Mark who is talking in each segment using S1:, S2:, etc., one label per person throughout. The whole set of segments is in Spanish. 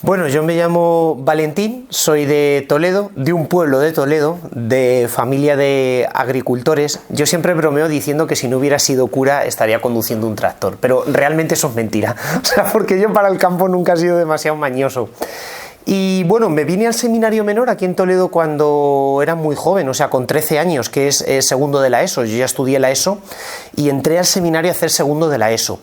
S1: Bueno, yo me llamo Valentín, soy de Toledo, de un pueblo de Toledo, de familia de agricultores. Yo siempre bromeo diciendo que si no hubiera sido cura estaría conduciendo un tractor, pero realmente eso es mentira, o sea, porque yo para el campo nunca he sido demasiado mañoso. Y bueno, me vine al seminario menor aquí en Toledo cuando era muy joven, o sea, con 13 años, que es segundo de la ESO. Yo ya estudié la ESO y entré al seminario a hacer segundo de la ESO.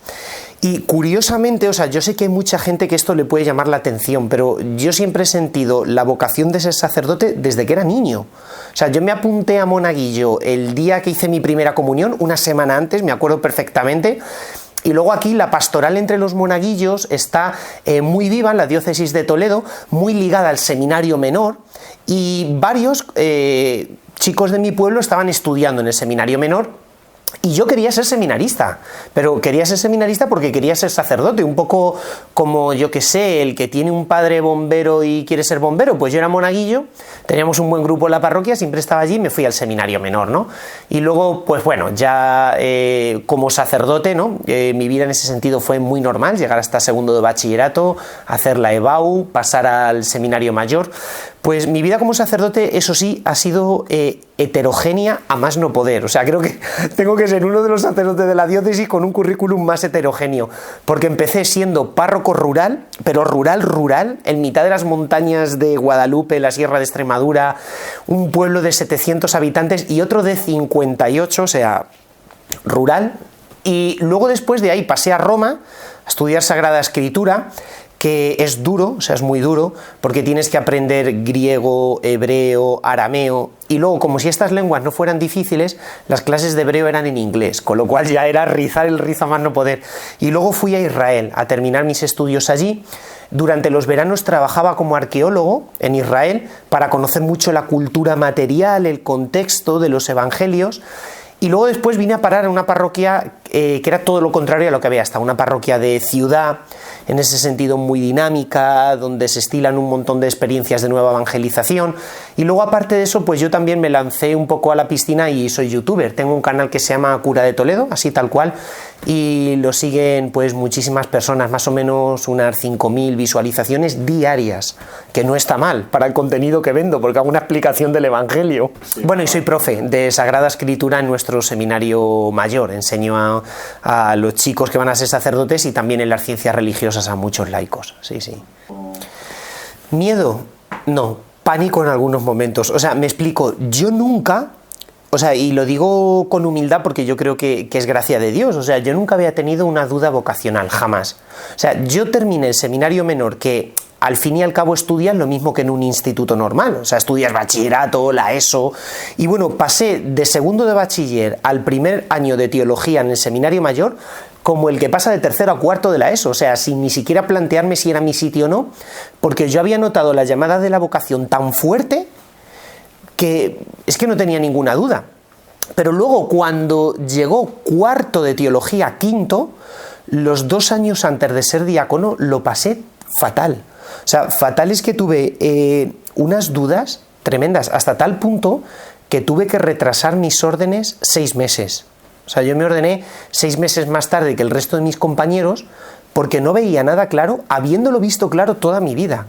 S1: Y curiosamente, o sea, yo sé que hay mucha gente que esto le puede llamar la atención, pero yo siempre he sentido la vocación de ser sacerdote desde que era niño. O sea, yo me apunté a monaguillo el día que hice mi primera comunión, una semana antes, me acuerdo perfectamente. Y luego aquí la pastoral entre los monaguillos está muy viva en la diócesis de Toledo, muy ligada al seminario menor, y varios chicos de mi pueblo estaban estudiando en el seminario menor. Y yo quería ser seminarista, pero quería ser seminarista porque quería ser sacerdote, un poco como, yo que sé, el que tiene un padre bombero y quiere ser bombero. Pues yo era monaguillo, teníamos un buen grupo en la parroquia, siempre estaba allí y me fui al seminario menor, ¿no? Y luego, pues bueno, ya como sacerdote, ¿no? Mi vida en ese sentido fue muy normal, llegar hasta segundo de bachillerato, hacer la EBAU, pasar al seminario mayor. Pues mi vida como sacerdote, eso sí, ha sido heterogénea a más no poder. O sea, creo que tengo que ser uno de los sacerdotes de la diócesis con un currículum más heterogéneo, porque empecé siendo párroco rural, pero rural, en mitad de las montañas de Guadalupe, la Sierra de Extremadura, un pueblo de 700 habitantes y otro de 58, o sea, rural. Y luego después de ahí pasé a Roma a estudiar Sagrada Escritura, que es duro, o sea, es muy duro, porque tienes que aprender griego, hebreo, arameo, y luego, como si estas lenguas no fueran difíciles, las clases de hebreo eran en inglés, con lo cual ya era rizar el rizo a más no poder. Y luego fui a Israel a terminar mis estudios allí. Durante los veranos trabajaba como arqueólogo en Israel para conocer mucho la cultura material, el contexto de los evangelios. Y luego después vine a parar a una parroquia que era todo lo contrario a lo que había hasta, una parroquia de ciudad, en ese sentido muy dinámica, donde se estilan un montón de experiencias de nueva evangelización. Y luego, aparte de eso, pues yo también me lancé un poco a la piscina y soy youtuber. Tengo un canal que se llama Cura de Toledo, así tal cual, y lo siguen pues muchísimas personas, más o menos unas 5.000 visualizaciones diarias, que no está mal para el contenido que vendo, porque hago una explicación del Evangelio. Sí, bueno, y soy profe de Sagrada Escritura en nuestro seminario mayor. Enseño a los chicos que van a ser sacerdotes y también en las ciencias religiosas a muchos laicos. Sí, sí. Miedo, no. Pánico en algunos momentos. O sea, me explico, yo nunca, o sea, y lo digo con humildad porque yo creo que es gracia de Dios, o sea, yo nunca había tenido una duda vocacional, jamás. O sea, yo terminé el seminario menor, que al fin y al cabo estudias lo mismo que en un instituto normal, o sea, estudias bachillerato, la ESO, y bueno, pasé de segundo de bachiller al primer año de teología en el seminario mayor, como el que pasa de tercero a cuarto de la ESO, o sea, sin ni siquiera plantearme si era mi sitio o no, porque yo había notado la llamada de la vocación tan fuerte que es que no tenía ninguna duda. Pero luego, cuando llegó cuarto de teología, quinto, los 2 años antes de ser diácono lo pasé fatal. O sea, fatal es que tuve unas dudas tremendas, hasta tal punto que tuve que retrasar mis órdenes 6 meses. O sea, yo me ordené 6 meses más tarde que el resto de mis compañeros porque no veía nada claro, habiéndolo visto claro toda mi vida.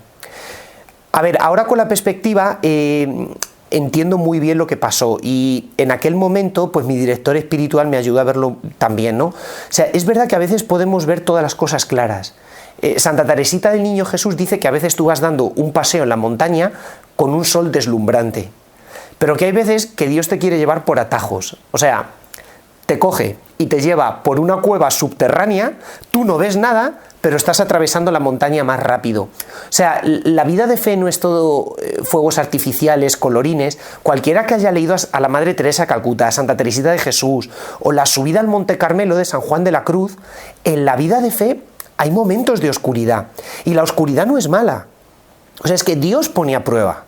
S1: A ver, ahora con la perspectiva entiendo muy bien lo que pasó y en aquel momento pues mi director espiritual me ayudó a verlo también, ¿no? O sea, es verdad que a veces podemos ver todas las cosas claras. Santa Teresita del Niño Jesús dice que a veces tú vas dando un paseo en la montaña con un sol deslumbrante, pero que hay veces que Dios te quiere llevar por atajos, o sea, te coge y te lleva por una cueva subterránea, tú no ves nada, pero estás atravesando la montaña más rápido. O sea, la vida de fe no es todo fuegos artificiales, colorines. Cualquiera que haya leído a la Madre Teresa de Calcuta, a Santa Teresita de Jesús, o la subida al Monte Carmelo de San Juan de la Cruz, en la vida de fe hay momentos de oscuridad. Y la oscuridad no es mala. O sea, es que Dios pone a prueba.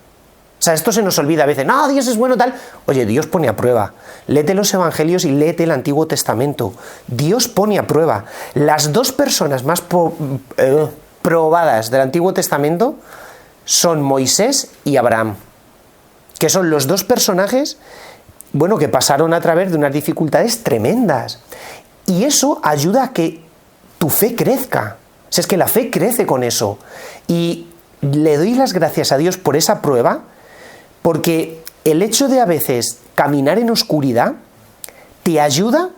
S1: O sea, esto se nos olvida a veces. No, Dios es bueno, tal. Oye, Dios pone a prueba. Léete los evangelios y léete el Antiguo Testamento. Dios pone a prueba. Las 2 personas más probadas del Antiguo Testamento son Moisés y Abraham, que son los 2 personajes, bueno, que pasaron a través de unas dificultades tremendas. Y eso ayuda a que tu fe crezca. Si es que la fe crece con eso. Y le doy las gracias a Dios por esa prueba, porque el hecho de a veces caminar en oscuridad te ayuda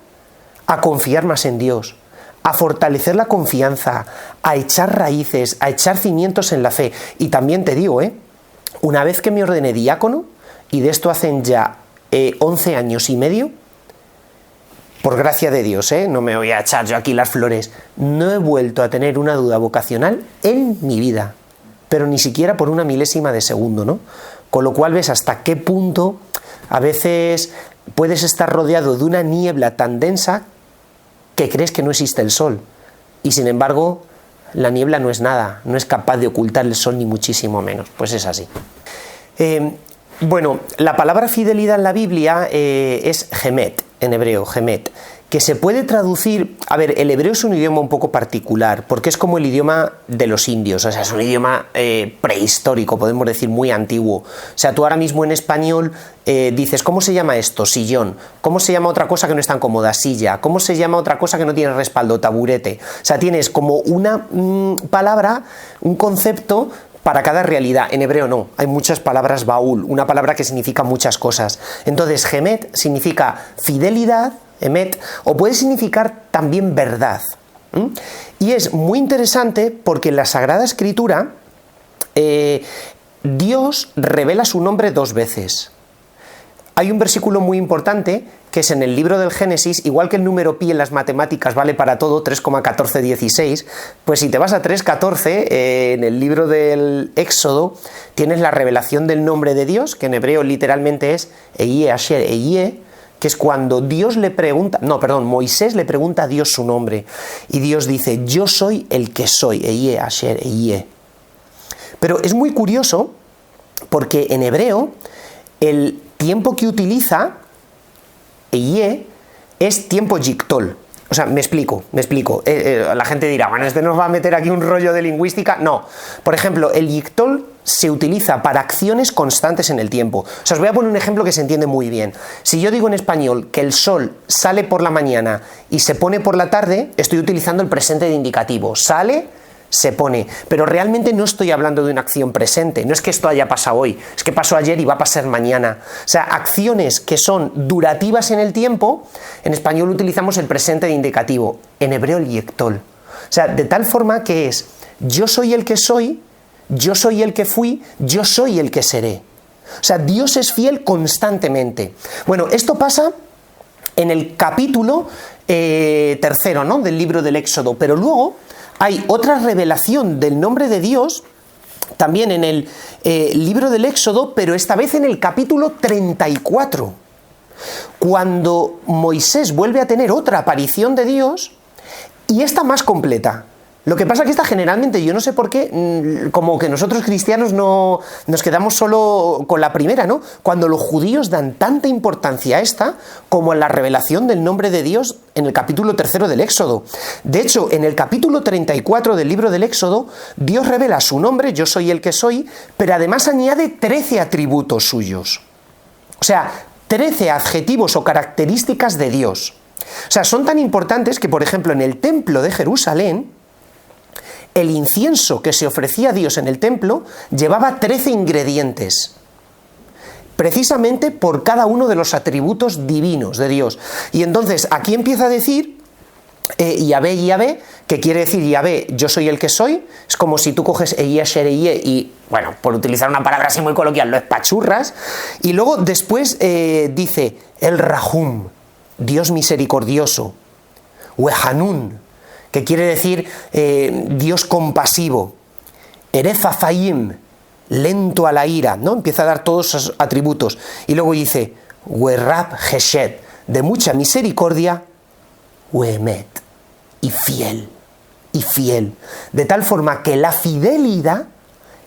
S1: a confiar más en Dios, a fortalecer la confianza, a echar raíces, a echar cimientos en la fe. Y también te digo, una vez que me ordené diácono, y de esto hacen ya 11 años y medio, por gracia de Dios, no me voy a echar yo aquí las flores, no he vuelto a tener una duda vocacional en mi vida, pero ni siquiera por una milésima de segundo, ¿no? Con lo cual ves hasta qué punto a veces puedes estar rodeado de una niebla tan densa que crees que no existe el sol, y sin embargo la niebla no es nada, no es capaz de ocultar el sol ni muchísimo menos. Pues es así. Bueno, la palabra fidelidad en la Biblia es gemet, en hebreo, gemet, que se puede traducir... A ver, el hebreo es un idioma un poco particular, porque es como el idioma de los indios, o sea, es un idioma prehistórico, podemos decir muy antiguo. O sea, tú ahora mismo en español dices, ¿cómo se llama esto? Sillón. ¿Cómo se llama otra cosa que no es tan cómoda? Silla. ¿Cómo se llama otra cosa que no tiene respaldo? Taburete. O sea, tienes como una palabra, un concepto para cada realidad. En hebreo no, hay muchas palabras baúl, una palabra que significa muchas cosas. Entonces, gemet significa fidelidad, emet, o puede significar también verdad. Y es muy interesante porque en la Sagrada Escritura Dios revela su nombre 2 veces. Hay un versículo muy importante que es en el libro del Génesis, igual que el número pi en las matemáticas vale para todo, 3,1416, pues si te vas a 3,14, en el libro del Éxodo tienes la revelación del nombre de Dios, que en hebreo literalmente es Eyeh Asher Eyeh, que es cuando Moisés le pregunta a Dios su nombre, y Dios dice, yo soy el que soy, Eyeh Asher Eyeh. Pero es muy curioso, porque en hebreo el tiempo que utiliza Eyeh es tiempo yictol. O sea, me explico. La gente dirá, bueno, este nos va a meter aquí un rollo de lingüística. No. Por ejemplo, el yictol se utiliza para acciones constantes en el tiempo. O sea, os voy a poner un ejemplo que se entiende muy bien. Si yo digo en español que el sol sale por la mañana y se pone por la tarde, estoy utilizando el presente de indicativo. Sale, se pone, pero realmente no estoy hablando de una acción presente, no es que esto haya pasado hoy, es que pasó ayer y va a pasar mañana. O sea, acciones que son durativas en el tiempo, en español utilizamos el presente de indicativo, en hebreo el yectol. O sea, de tal forma que es, yo soy el que soy, yo soy el que fui, yo soy el que seré. O sea, Dios es fiel constantemente. Bueno, esto pasa en el capítulo 3, ¿no?, del libro del Éxodo, pero luego hay otra revelación del nombre de Dios, también en el libro del Éxodo, pero esta vez en el capítulo 34, cuando Moisés vuelve a tener otra aparición de Dios, y esta más completa. Lo que pasa es que esta generalmente, yo no sé por qué, como que nosotros cristianos no nos quedamos solo con la primera, ¿no? Cuando los judíos dan tanta importancia a esta como a la revelación del nombre de Dios en el capítulo 3 del Éxodo. De hecho, en el capítulo 34 del libro del Éxodo, Dios revela su nombre, yo soy el que soy, pero además añade 13 atributos suyos. O sea, 13 adjetivos o características de Dios. O sea, son tan importantes que, por ejemplo, en el templo de Jerusalén, el incienso que se ofrecía a Dios en el templo llevaba 13 ingredientes, precisamente por cada uno de los atributos divinos de Dios. Y entonces aquí empieza a decir Yahvé, Yahvé, que quiere decir Yahvé, yo soy el que soy. Es como si tú coges Eyeh Asher Eyeh y, bueno, por utilizar una palabra así muy coloquial, lo espachurras. Y luego después dice el Rahum, Dios misericordioso, Wehanun, que quiere decir Dios compasivo, Erez Afayim, lento a la ira, ¿no? Empieza a dar todos esos atributos. Y luego dice, Werab Hesed, de mucha misericordia, Wemet, y fiel. De tal forma que la fidelidad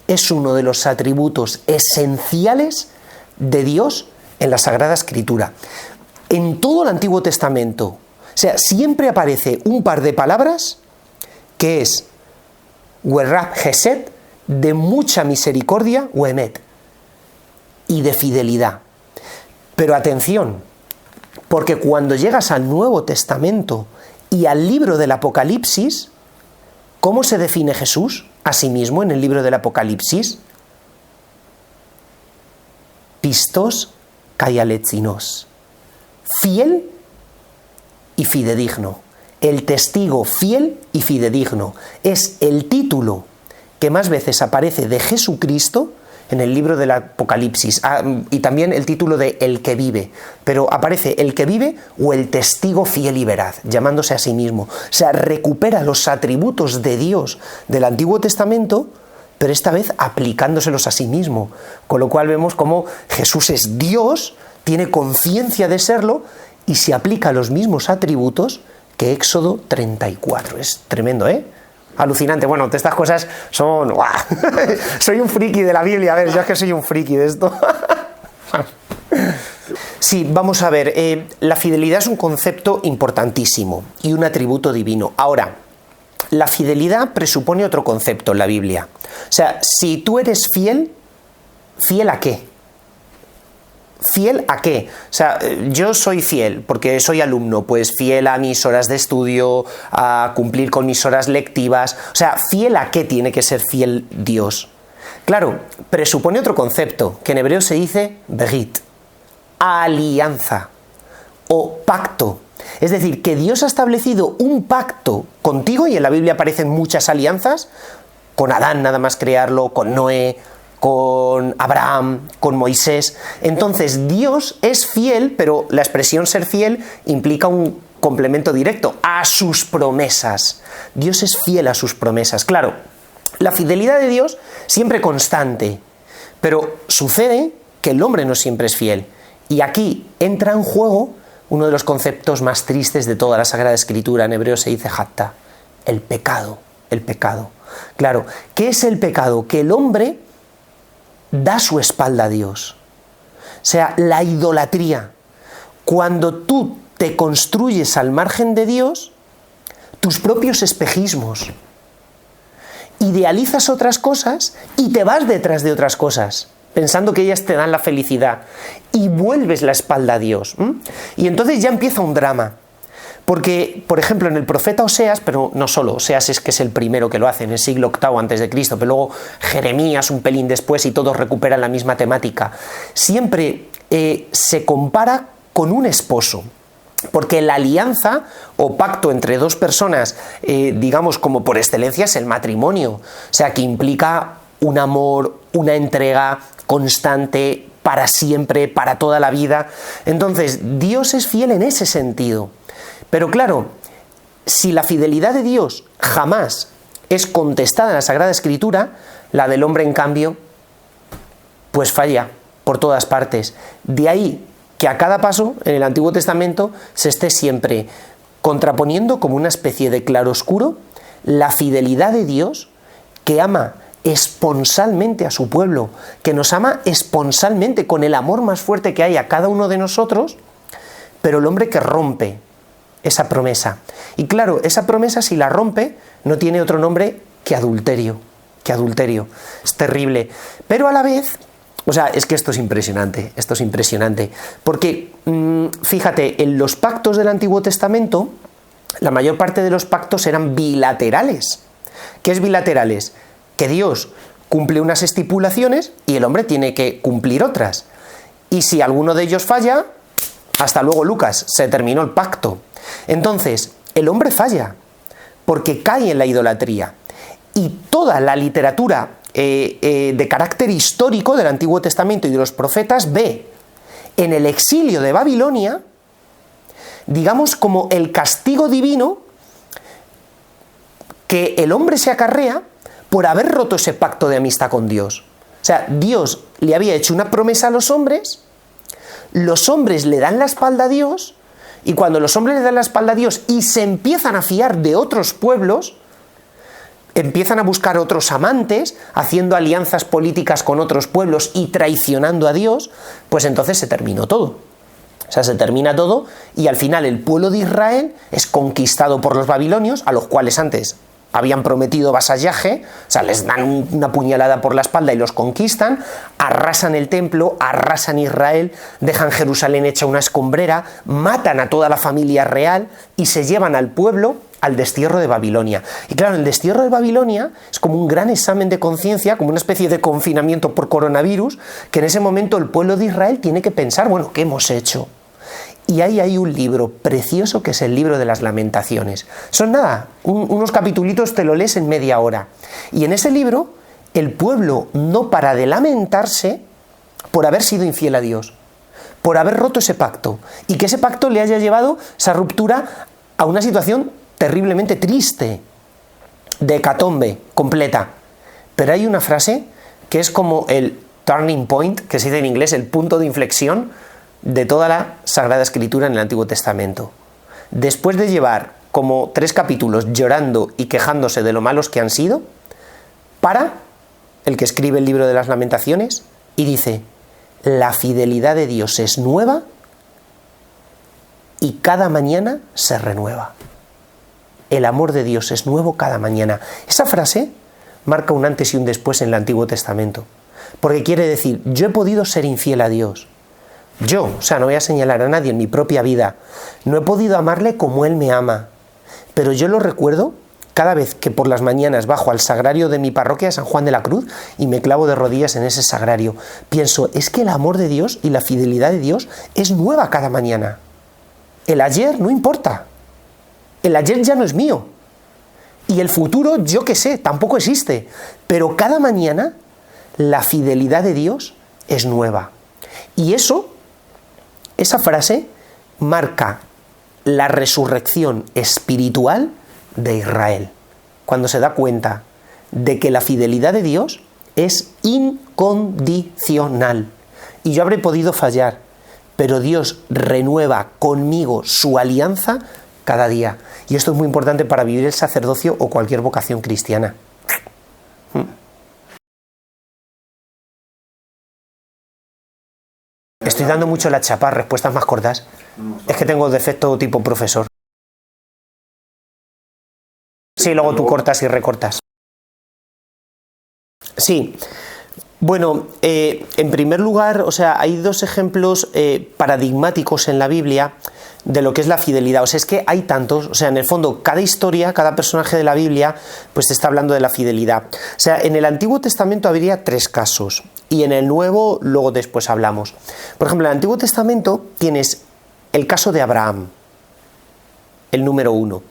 S1: es uno de los atributos esenciales de Dios en la Sagrada Escritura. En todo el Antiguo Testamento, o sea, siempre aparece un par de palabras que es Werab Hesed, de mucha misericordia, Wemet, y de fidelidad. Pero atención, porque cuando llegas al Nuevo Testamento y al libro del Apocalipsis, ¿Cómo se define Jesús a sí mismo en el libro del Apocalipsis? Pistos kai aletzinos. Fiel y fidedigno. El testigo fiel y fidedigno. Es el título que más veces aparece de Jesucristo en el libro del Apocalipsis, y también el título de el que vive, pero aparece el que vive o el testigo fiel y veraz, llamándose a sí mismo. O sea, recupera los atributos de Dios del Antiguo Testamento, pero esta vez aplicándoselos a sí mismo, con lo cual vemos cómo Jesús es Dios, tiene conciencia de serlo y se aplica los mismos atributos que Éxodo 34. Es tremendo, ¿eh? Alucinante. Bueno, estas cosas son... ¡Guau! Soy un friki de la Biblia. A ver, yo es que soy un friki de esto. Sí, vamos a ver. La fidelidad es un concepto importantísimo y un atributo divino. Ahora, la fidelidad presupone otro concepto en la Biblia. O sea, si tú eres fiel, ¿fiel a qué? ¿Fiel a qué? O sea, yo soy fiel porque soy alumno, pues fiel a mis horas de estudio, a cumplir con mis horas lectivas. O sea, ¿fiel a qué tiene que ser fiel Dios? Claro, presupone otro concepto, que en hebreo se dice berit, alianza o pacto. Es decir, que Dios ha establecido un pacto contigo, y en la Biblia aparecen muchas alianzas, con Adán nada más crearlo, con Noé, con Abraham, con Moisés. Entonces Dios es fiel, pero la expresión ser fiel implica un complemento directo a sus promesas. Dios es fiel a sus promesas. Claro, la fidelidad de Dios siempre constante, pero sucede que el hombre no siempre es fiel. Y aquí entra en juego uno de los conceptos más tristes de toda la Sagrada Escritura. En hebreo se dice hatta, el pecado, el pecado. Claro, ¿qué es el pecado? Que el hombre da su espalda a Dios. O sea, la idolatría. Cuando tú te construyes al margen de Dios, tus propios espejismos, idealizas otras cosas y te vas detrás de otras cosas, pensando que ellas te dan la felicidad, y vuelves la espalda a Dios. Y entonces ya empieza un drama. Porque, por ejemplo, en el profeta Oseas, pero no solo, Oseas es que es el primero que lo hace en el siglo VIII a.C., pero luego Jeremías un pelín después, y todos recuperan la misma temática. Siempre se compara con un esposo, porque la alianza o pacto entre dos personas, digamos como por excelencia, es el matrimonio. O sea, que implica un amor, una entrega constante, para siempre, para toda la vida. Entonces, Dios es fiel en ese sentido. Pero claro, si la fidelidad de Dios jamás es contestada en la Sagrada Escritura, la del hombre, en cambio, pues falla por todas partes. De ahí que a cada paso en el Antiguo Testamento se esté siempre contraponiendo como una especie de claroscuro la fidelidad de Dios, que ama esponsalmente a su pueblo, que nos ama esponsalmente con el amor más fuerte que hay a cada uno de nosotros, pero el hombre que rompe esa promesa. Y claro, esa promesa, si la rompe, no tiene otro nombre que adulterio. Es terrible. Pero a la vez, o sea, es que esto es impresionante, porque fíjate, en los pactos del Antiguo Testamento, la mayor parte de los pactos eran bilaterales. ¿Qué es bilaterales? Que Dios cumple unas estipulaciones y el hombre tiene que cumplir otras. Y si alguno de ellos falla, hasta luego, Lucas, se terminó el pacto. Entonces, el hombre falla, porque cae en la idolatría. Y toda la literatura de carácter histórico del Antiguo Testamento y de los profetas ve en el exilio de Babilonia, digamos, como el castigo divino que el hombre se acarrea por haber roto ese pacto de amistad con Dios. O sea, Dios le había hecho una promesa a los hombres le dan la espalda a Dios, y cuando los hombres le dan la espalda a Dios y se empiezan a fiar de otros pueblos, empiezan a buscar otros amantes, haciendo alianzas políticas con otros pueblos y traicionando a Dios, pues entonces se terminó todo. O sea, se termina todo y al final el pueblo de Israel es conquistado por los babilonios, a los cuales antes habían prometido vasallaje. O sea, les dan una puñalada por la espalda y los conquistan, arrasan el templo, arrasan Israel, dejan Jerusalén hecha una escombrera, matan a toda la familia real y se llevan al pueblo al destierro de Babilonia. Y claro, el destierro de Babilonia es como un gran examen de conciencia, como una especie de confinamiento por coronavirus, que en ese momento el pueblo de Israel tiene que pensar, bueno, ¿qué hemos hecho? Y ahí hay un libro precioso que es el libro de las Lamentaciones. Son nada, unos capitulitos, te lo lees en media hora. Y en ese libro el pueblo no para de lamentarse por haber sido infiel a Dios, por haber roto ese pacto, y que ese pacto le haya llevado, esa ruptura, a una situación terriblemente triste, de hecatombe completa. Pero hay una frase que es como el turning point, que se dice en inglés, el punto de inflexión de toda la Sagrada Escritura en el Antiguo Testamento. Después de llevar como 3 capítulos llorando y quejándose de lo malos que han sido, para el que escribe el libro de las Lamentaciones y dice: la fidelidad de Dios es nueva y cada mañana se renueva. El amor de Dios es nuevo cada mañana. Esa frase marca un antes y un después en el Antiguo Testamento, porque quiere decir, yo he podido ser infiel a Dios. Yo, o sea, no voy a señalar a nadie en mi propia vida, no he podido amarle como Él me ama, pero yo lo recuerdo cada vez que por las mañanas bajo al sagrario de mi parroquia, San Juan de la Cruz, y me clavo de rodillas en ese sagrario. Pienso, es que el amor de Dios y la fidelidad de Dios es nueva cada mañana. El ayer no importa. El ayer ya no es mío. Y el futuro, yo qué sé, tampoco existe. Pero cada mañana la fidelidad de Dios es nueva. Y esa frase marca la resurrección espiritual de Israel, cuando se da cuenta de que la fidelidad de Dios es incondicional. Y yo habré podido fallar, pero Dios renueva conmigo su alianza cada día. Y esto es muy importante para vivir el sacerdocio o cualquier vocación cristiana. Estoy dando mucho la chapa, respuestas más cortas. Es que tengo defecto tipo profesor. Sí, luego tú cortas y recortas. Sí. Bueno, en primer lugar, o sea, hay 2 ejemplos paradigmáticos en la Biblia de lo que es la fidelidad. O sea, es que hay tantos, o sea, en el fondo, cada historia, cada personaje de la Biblia, pues te está hablando de la fidelidad. O sea, en el Antiguo Testamento habría 3 casos, y en el Nuevo, luego después hablamos. Por ejemplo, en el Antiguo Testamento tienes el caso de Abraham, el número 1.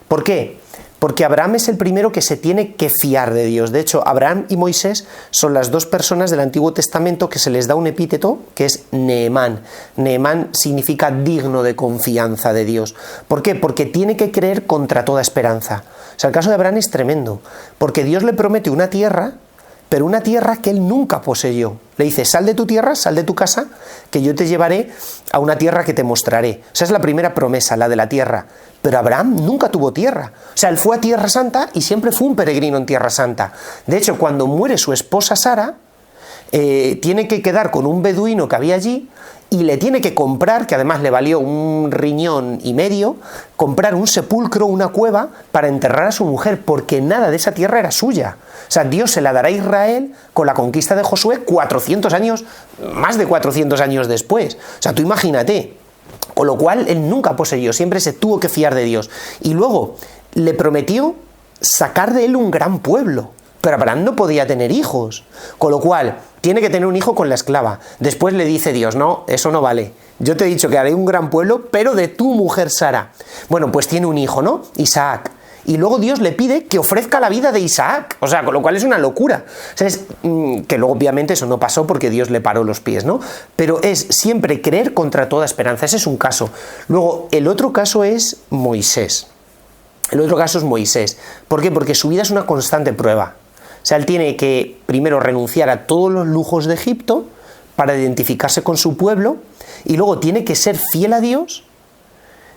S1: ¿Por qué? Porque Abraham es el primero que se tiene que fiar de Dios. De hecho, Abraham y Moisés son las 2 personas del Antiguo Testamento que se les da un epíteto que es Nehemán. Nehemán significa digno de confianza de Dios. ¿Por qué? Porque tiene que creer contra toda esperanza. O sea, el caso de Abraham es tremendo, porque Dios le promete una tierra, pero una tierra que él nunca poseyó. Le dice, sal de tu tierra, sal de tu casa, que yo te llevaré a una tierra que te mostraré. O sea, es la primera promesa, la de la tierra. Pero Abraham nunca tuvo tierra. O sea, él fue a Tierra Santa y siempre fue un peregrino en Tierra Santa. De hecho, cuando muere su esposa Sara, tiene que quedar con un beduino que había allí y le tiene que comprar, que además le valió 1,5 riñones, comprar un sepulcro, una cueva, para enterrar a su mujer, porque nada de esa tierra era suya. O sea, Dios se la dará a Israel con la conquista de Josué 400 años, más de 400 años después. O sea, tú imagínate. Con lo cual, él nunca poseyó, siempre se tuvo que fiar de Dios. Y luego, le prometió sacar de él un gran pueblo. Pero Abraham no podía tener hijos. Con lo cual, tiene que tener un hijo con la esclava. Después le dice Dios, no, eso no vale. Yo te he dicho que haré un gran pueblo, pero de tu mujer Sara. Bueno, pues tiene un hijo, ¿no? Isaac. Y luego Dios le pide que ofrezca la vida de Isaac. O sea, con lo cual es una locura. O sea, que luego obviamente eso no pasó porque Dios le paró los pies, ¿no? Pero es siempre creer contra toda esperanza. Ese es un caso. Luego, el otro caso es Moisés. El otro caso es Moisés. ¿Por qué? Porque su vida es una constante prueba. O sea, él tiene que primero renunciar a todos los lujos de Egipto para identificarse con su pueblo, y luego tiene que ser fiel a Dios,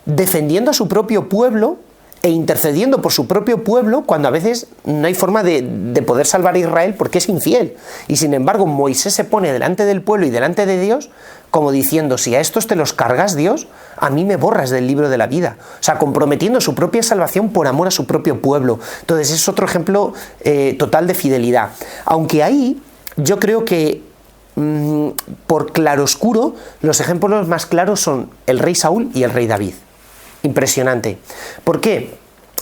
S1: defendiendo a su propio pueblo e intercediendo por su propio pueblo cuando a veces no hay forma de poder salvar a Israel porque es infiel. Y sin embargo, Moisés se pone delante del pueblo y delante de Dios como diciendo, si a estos te los cargas, Dios, a mí me borras del libro de la vida. O sea, comprometiendo su propia salvación por amor a su propio pueblo. Entonces es otro ejemplo total de fidelidad. Aunque ahí yo creo que por claroscuro los ejemplos más claros son el rey Saúl y el rey David. Impresionante. ¿Por qué?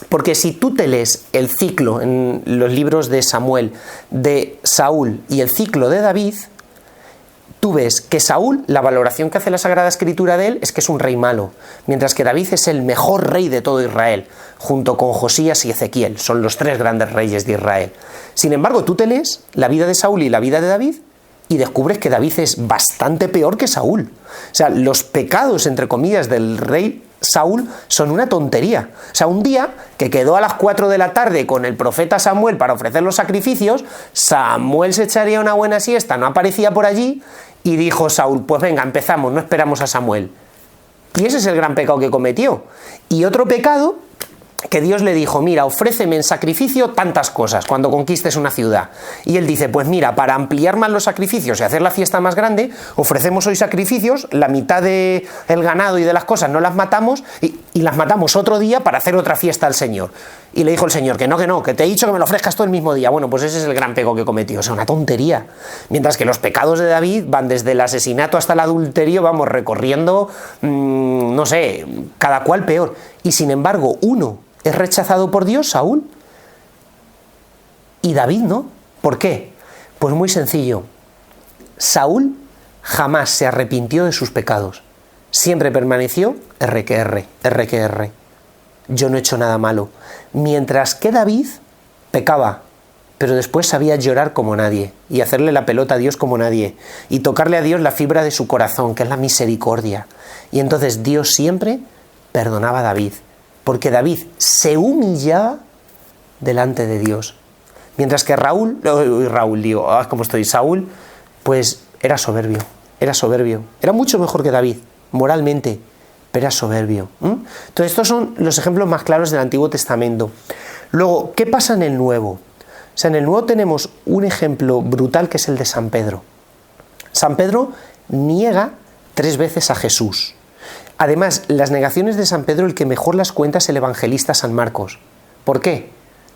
S1: Porque si tú te lees el ciclo en los libros de Samuel de Saúl y el ciclo de David, tú ves que Saúl, la valoración que hace la Sagrada Escritura de él es que es un rey malo, mientras que David es el mejor rey de todo Israel, junto con Josías y Ezequiel, son los 3 grandes reyes de Israel. Sin embargo, tú te lees la vida de Saúl y la vida de David y descubres que David es bastante peor que Saúl. O sea, los pecados, entre comillas, del rey Saúl son una tontería. O sea, un día que quedó a las 4 de la tarde con el profeta Samuel para ofrecer los sacrificios, Samuel se echaría una buena siesta, no aparecía por allí, y dijo Saúl, pues venga, empezamos, no esperamos a Samuel. Y ese es el gran pecado que cometió. Y otro pecado, que Dios le dijo, mira, ofréceme en sacrificio tantas cosas cuando conquistes una ciudad. Y él dice, pues mira, para ampliar más los sacrificios y hacer la fiesta más grande, ofrecemos hoy sacrificios, la mitad del ganado y de las cosas no las matamos y las matamos otro día para hacer otra fiesta al Señor. Y le dijo el Señor, que no, que te he dicho que me lo ofrezcas todo el mismo día. Bueno, pues ese es el gran pecado que cometió, o sea, una tontería. Mientras que los pecados de David van desde el asesinato hasta el adulterio, vamos, recorriendo, no sé, cada cual peor. Y sin embargo, uno es rechazado por Dios, Saúl, y David no. ¿Por qué? Pues muy sencillo. Saúl jamás se arrepintió de sus pecados. Siempre permaneció R que R. Yo no he hecho nada malo. Mientras que David pecaba, pero después sabía llorar como nadie, y hacerle la pelota a Dios como nadie, y tocarle a Dios la fibra de su corazón, que es la misericordia. Y entonces Dios siempre perdonaba a David, porque David se humillaba delante de Dios. Mientras que Saúl, pues era soberbio. Era mucho mejor que David, moralmente, pero era soberbio. Entonces estos son los ejemplos más claros del Antiguo Testamento. Luego, ¿qué pasa en el Nuevo? O sea, en el Nuevo tenemos un ejemplo brutal que es el de San Pedro. San Pedro niega 3 veces a Jesús. Además, las negaciones de San Pedro, el que mejor las cuenta es el evangelista San Marcos. ¿Por qué?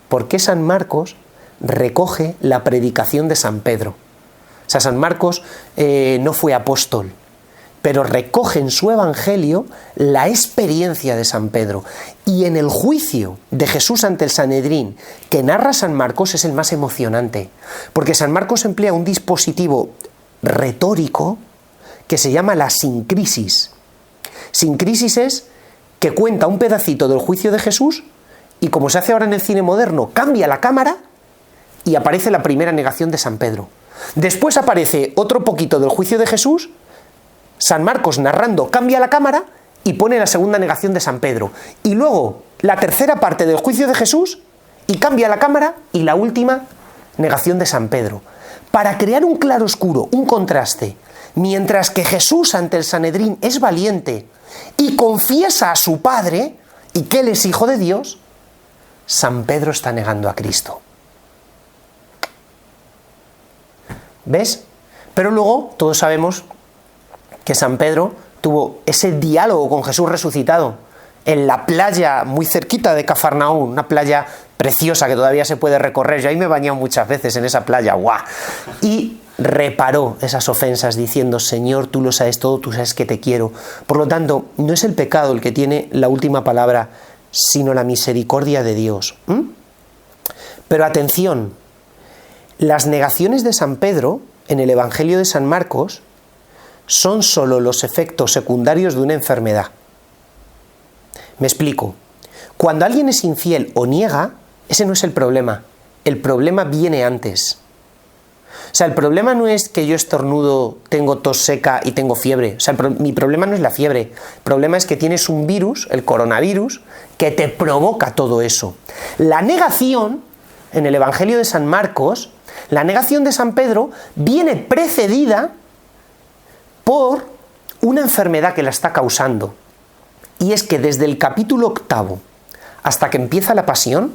S1: Porque San Marcos recoge la predicación de San Pedro. O sea, San Marcos no fue apóstol, pero recoge en su evangelio la experiencia de San Pedro. Y en el juicio de Jesús ante el Sanedrín que narra San Marcos es el más emocionante, porque San Marcos emplea un dispositivo retórico que se llama la sincrisis. Sincrisis es que cuenta un pedacito del juicio de Jesús y, como se hace ahora en el cine moderno, cambia la cámara y aparece la primera negación de San Pedro. Después aparece otro poquito del juicio de Jesús, San Marcos narrando cambia la cámara y pone la segunda negación de San Pedro. Y luego la tercera parte del juicio de Jesús y cambia la cámara y la última negación de San Pedro. Para crear un claroscuro, un contraste. Mientras que Jesús ante el Sanedrín es valiente y confiesa a su Padre y que Él es Hijo de Dios, San Pedro está negando a Cristo. ¿Ves? Pero luego todos sabemos que San Pedro tuvo ese diálogo con Jesús resucitado en la playa muy cerquita de Cafarnaún, una playa preciosa que todavía se puede recorrer. Yo ahí me he bañado muchas veces en esa playa, ¡guau! Y reparó esas ofensas diciendo, Señor, tú lo sabes todo, tú sabes que te quiero. Por lo tanto, no es el pecado el que tiene la última palabra, sino la misericordia de Dios. Pero atención, las negaciones de San Pedro en el Evangelio de San Marcos son solo los efectos secundarios de una enfermedad. Me explico. Cuando alguien es infiel o niega, ese no es el problema. El problema viene antes. O sea, el problema no es que yo estornudo, tengo tos seca y tengo fiebre. O sea, mi problema no es la fiebre. El problema es que tienes un virus, el coronavirus, que te provoca todo eso. La negación, en el Evangelio de San Marcos, la negación de San Pedro viene precedida por una enfermedad que la está causando. Y es que desde el capítulo 8 hasta que empieza la pasión,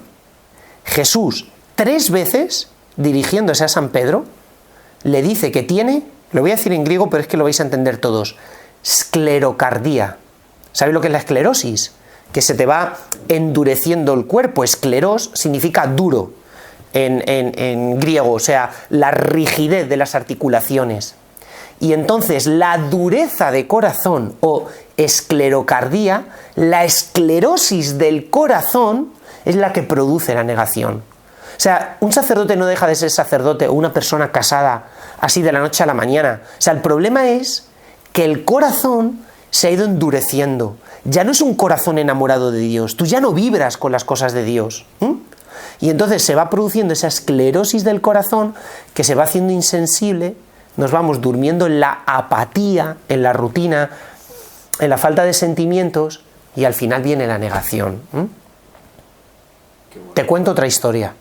S1: Jesús 3 veces, dirigiéndose a San Pedro, le dice que tiene, lo voy a decir en griego, pero es que lo vais a entender todos, esclerocardía. ¿Sabéis lo que es la esclerosis? Que se te va endureciendo el cuerpo. Escleros significa duro en griego, o sea, la rigidez de las articulaciones. Y entonces la dureza de corazón o esclerocardía, la esclerosis del corazón, es la que produce la negación. O sea, un sacerdote no deja de ser sacerdote o una persona casada así de la noche a la mañana. O sea, el problema es que el corazón se ha ido endureciendo. Ya no es un corazón enamorado de Dios. Tú ya no vibras con las cosas de Dios. Y entonces se va produciendo esa esclerosis del corazón que se va haciendo insensible. Nos vamos durmiendo en la apatía, en la rutina, en la falta de sentimientos y al final viene la negación. Te cuento otra historia.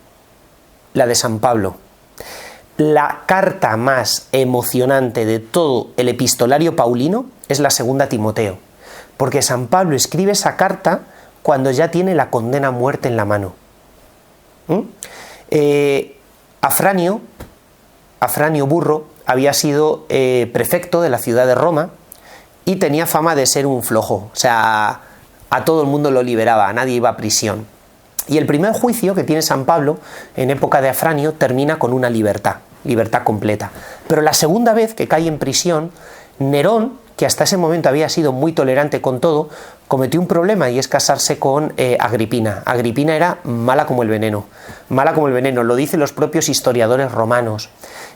S1: La de San Pablo. La carta más emocionante de todo el epistolario paulino es la segunda a Timoteo, porque San Pablo escribe esa carta cuando ya tiene la condena a muerte en la mano. Afranio Burro había sido prefecto de la ciudad de Roma y tenía fama de ser un flojo, o sea, a todo el mundo lo liberaba, a nadie iba a prisión. Y el primer juicio que tiene San Pablo en época de Afranio termina con una libertad completa. Pero la segunda vez que cae en prisión, Nerón, que hasta ese momento había sido muy tolerante con todo, cometió un problema y es casarse con Agripina. Agripina era mala como el veneno, lo dicen los propios historiadores romanos.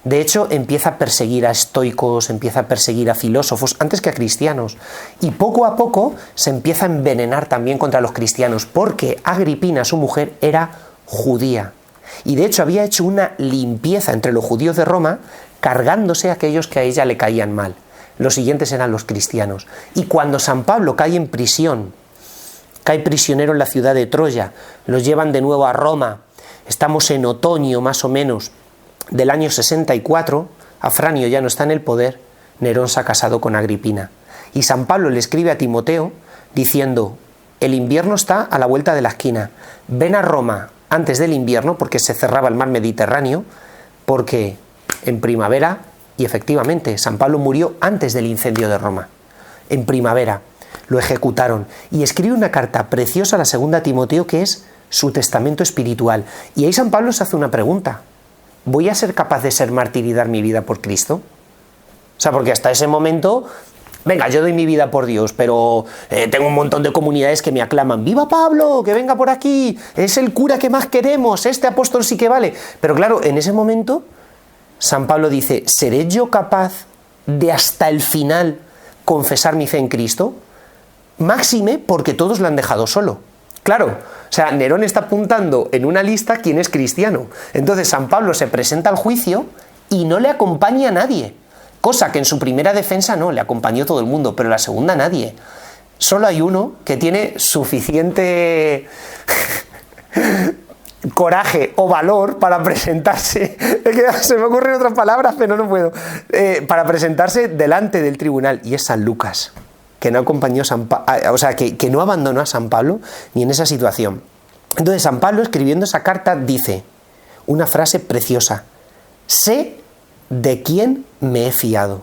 S1: De hecho, empieza a perseguir a estoicos, empieza a perseguir a filósofos, antes que a cristianos. Y poco a poco se empieza a envenenar también contra los cristianos, porque Agripina, su mujer, era judía. Y de hecho había hecho una limpieza entre los judíos de Roma, cargándose a aquellos que a ella le caían mal. Los siguientes eran los cristianos. Y cuando San Pablo cae en prisión, cae prisionero en la ciudad de Troya, los llevan de nuevo a Roma, estamos en otoño más o menos del año 64, Afranio ya no está en el poder, Nerón se ha casado con Agripina. Y San Pablo le escribe a Timoteo diciendo: el invierno está a la vuelta de la esquina, ven a Roma antes del invierno, porque se cerraba el mar Mediterráneo, porque en primavera, y efectivamente San Pablo murió antes del incendio de Roma, en primavera, lo ejecutaron, y escribe una carta preciosa a la segunda a Timoteo que es su testamento espiritual. Y ahí San Pablo se hace una pregunta: ¿voy a ser capaz de ser mártir y dar mi vida por Cristo? O sea, porque hasta ese momento, venga, yo doy mi vida por Dios, pero tengo un montón de comunidades que me aclaman: ¡viva Pablo, que venga por aquí! Es el cura que más queremos, este apóstol sí que vale. Pero claro, en ese momento, San Pablo dice: ¿seré yo capaz de hasta el final confesar mi fe en Cristo? Máxime porque todos lo han dejado solo. Claro, o sea, Nerón está apuntando en una lista quién es cristiano. Entonces San Pablo se presenta al juicio y no le acompaña a nadie. Cosa que en su primera defensa no, le acompañó todo el mundo, pero en la segunda nadie. Solo hay uno que tiene suficiente coraje o valor para presentarse, es que se me ocurren otras palabras pero no puedo, para presentarse delante del tribunal, y es San Lucas, que no acompañó o sea, que no abandonó a San Pablo ni en esa situación. Entonces San Pablo, escribiendo esa carta, dice una frase preciosa: sé de quién me he fiado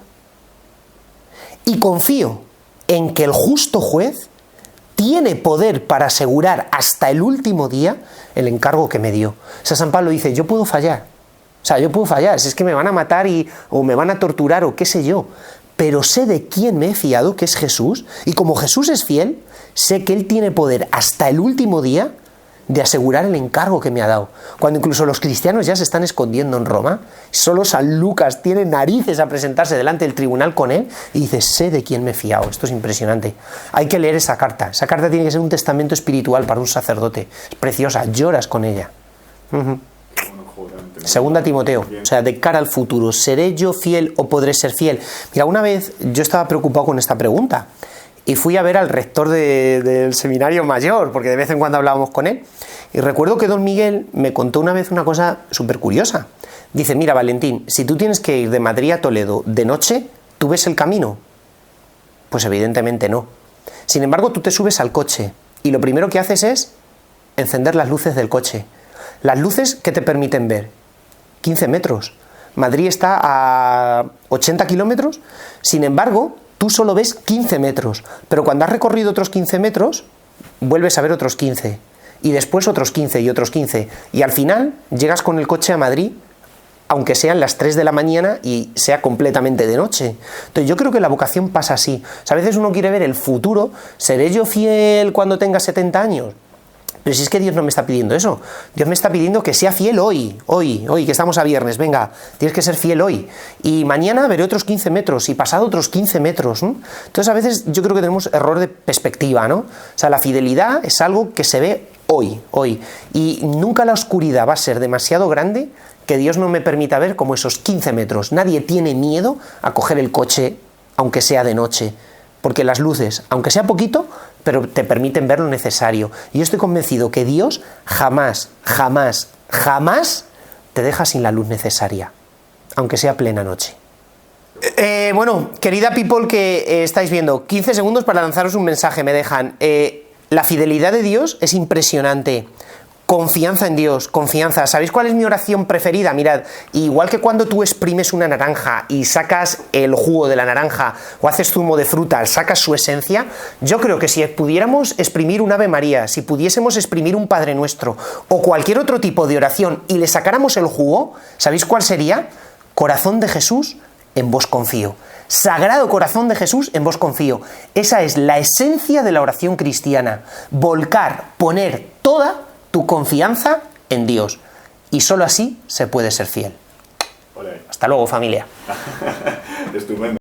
S1: y confío en que el justo juez tiene poder para asegurar hasta el último día el encargo que me dio. O sea, San Pablo dice: yo puedo fallar, o sea, yo puedo fallar, si es que me van a matar o me van a torturar o qué sé yo, pero sé de quién me he fiado, que es Jesús, y como Jesús es fiel, sé que Él tiene poder hasta el último día de asegurar el encargo que me ha dado. Cuando incluso los cristianos ya se están escondiendo en Roma, solo San Lucas tiene narices a presentarse delante del tribunal con él y dice: sé de quién me he fiado. Esto es impresionante. Hay que leer esa carta. Esa carta tiene que ser un testamento espiritual para un sacerdote. Es preciosa, lloras con ella. Segunda Timoteo, o sea, de cara al futuro: ¿seré yo fiel o podré ser fiel? Mira, una vez yo estaba preocupado con esta pregunta y fui a ver al rector del seminario mayor, porque de vez en cuando hablábamos con él, y recuerdo que don Miguel me contó una vez una cosa súper curiosa. Dice: mira, Valentín, si tú tienes que ir de Madrid a Toledo de noche, ¿tú ves el camino? Pues evidentemente no. Sin embargo, tú te subes al coche y lo primero que haces es encender las luces del coche. Las luces que te permiten ver 15 metros. Madrid está a 80 kilómetros, sin embargo, tú solo ves 15 metros, pero cuando has recorrido otros 15 metros, vuelves a ver otros 15, y después otros 15 y otros 15, y al final llegas con el coche a Madrid, aunque sean las 3 de la mañana y sea completamente de noche. Entonces yo creo que la vocación pasa así. O sea, a veces uno quiere ver el futuro: ¿seré yo fiel cuando tenga 70 años? Pero si es que Dios no me está pidiendo eso. Dios me está pidiendo que sea fiel hoy, que estamos a viernes, venga, tienes que ser fiel hoy. Y mañana veré otros 15 metros y pasado otros 15 metros. ¿No? Entonces a veces yo creo que tenemos error de perspectiva, ¿no? O sea, la fidelidad es algo que se ve hoy. Y nunca la oscuridad va a ser demasiado grande que Dios no me permita ver como esos 15 metros. Nadie tiene miedo a coger el coche, aunque sea de noche. Porque las luces, aunque sea poquito, pero te permiten ver lo necesario. Y yo estoy convencido que Dios jamás te deja sin la luz necesaria, aunque sea plena noche. Bueno, querida people que estáis viendo, 15 segundos para lanzaros un mensaje, me dejan. La fidelidad de Dios es impresionante. Confianza en Dios, confianza. ¿Sabéis cuál es mi oración preferida? Mirad, igual que cuando tú exprimes una naranja y sacas el jugo de la naranja o haces zumo de fruta, sacas su esencia, yo creo que si pudiéramos exprimir un Ave María, si pudiésemos exprimir un Padre Nuestro o cualquier otro tipo de oración y le sacáramos el jugo, ¿sabéis cuál sería? Corazón de Jesús, en vos confío. Sagrado corazón de Jesús, en vos confío. Esa es la esencia de la oración cristiana. Volcar, poner toda tu confianza en Dios. Y solo así se puede ser fiel.
S2: Olé.
S1: Hasta luego, familia.
S2: Estupendo.